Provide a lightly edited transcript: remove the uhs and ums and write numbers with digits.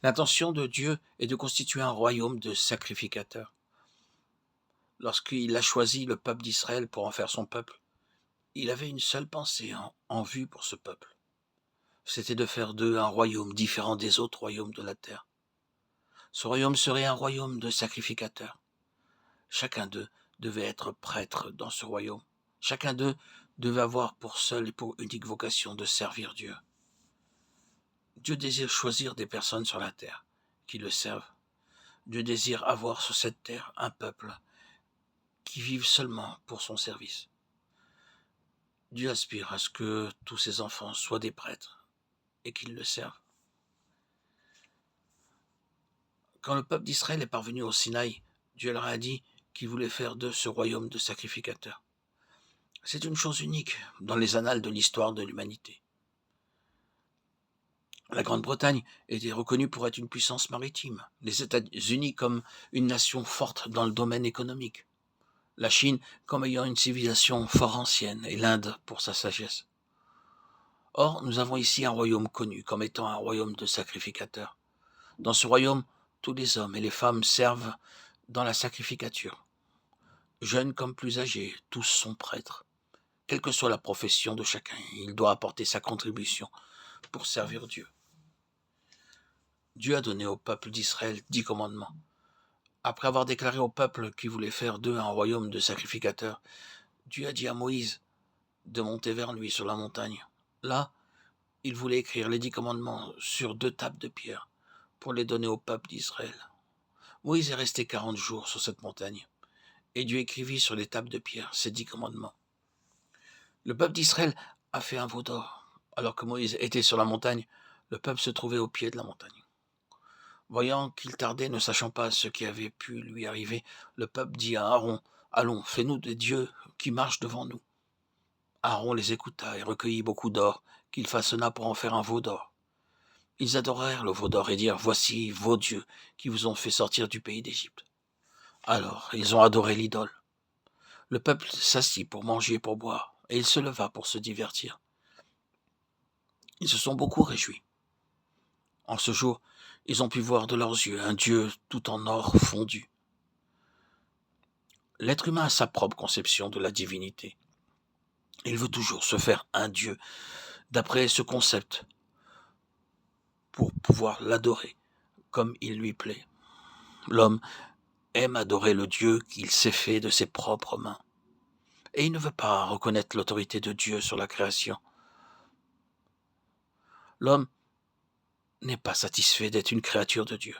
L'intention de Dieu est de constituer un royaume de sacrificateurs. Lorsqu'il a choisi le peuple d'Israël pour en faire son peuple, il avait une seule pensée en vue pour ce peuple. C'était de faire d'eux un royaume différent des autres royaumes de la terre. Ce royaume serait un royaume de sacrificateurs. Chacun d'eux devait être prêtre dans ce royaume. Chacun d'eux devait avoir pour seule et pour unique vocation de servir Dieu. Dieu désire choisir des personnes sur la terre qui le servent. Dieu désire avoir sur cette terre un peuple qui vive seulement pour son service. Dieu aspire à ce que tous ses enfants soient des prêtres et qu'ils le servent. Quand le peuple d'Israël est parvenu au Sinaï, Dieu leur a dit qu'il voulait faire d'eux ce royaume de sacrificateurs. C'est une chose unique dans les annales de l'histoire de l'humanité. La Grande-Bretagne était reconnue pour être une puissance maritime, les États-Unis comme une nation forte dans le domaine économique, la Chine comme ayant une civilisation fort ancienne et l'Inde pour sa sagesse. Or, nous avons ici un royaume connu comme étant un royaume de sacrificateurs. Dans ce royaume, tous les hommes et les femmes servent dans la sacrificature. Jeunes comme plus âgés, tous sont prêtres. Quelle que soit la profession de chacun, il doit apporter sa contribution pour servir Dieu. Dieu a donné au peuple d'Israël 10 commandements. Après avoir déclaré au peuple qu'il voulait faire d'eux un royaume de sacrificateurs, Dieu a dit à Moïse de monter vers lui sur la montagne. Là, il voulait écrire les 10 commandements sur 2 tables de pierre pour les donner au peuple d'Israël. Moïse est resté 40 jours sur cette montagne, et Dieu écrivit sur les tables de pierre ces 10 commandements. Le peuple d'Israël a fait un veau d'or. Alors que Moïse était sur la montagne, le peuple se trouvait au pied de la montagne. Voyant qu'il tardait, ne sachant pas ce qui avait pu lui arriver, le peuple dit à Aaron, « Allons, fais-nous des dieux qui marchent devant nous. » Aaron les écouta et recueillit beaucoup d'or, qu'il façonna pour en faire un veau d'or. Ils adorèrent le veau d'or et dirent, « Voici vos dieux qui vous ont fait sortir du pays d'Égypte. » Alors ils ont adoré l'idole. Le peuple s'assit pour manger et pour boire, et il se leva pour se divertir. Ils se sont beaucoup réjouis. En ce jour, ils ont pu voir de leurs yeux un Dieu tout en or fondu. L'être humain a sa propre conception de la divinité. Il veut toujours se faire un Dieu d'après ce concept pour pouvoir l'adorer comme il lui plaît. L'homme aime adorer le Dieu qu'il s'est fait de ses propres mains. Et il ne veut pas reconnaître l'autorité de Dieu sur la création. L'homme n'est pas satisfait d'être une créature de Dieu.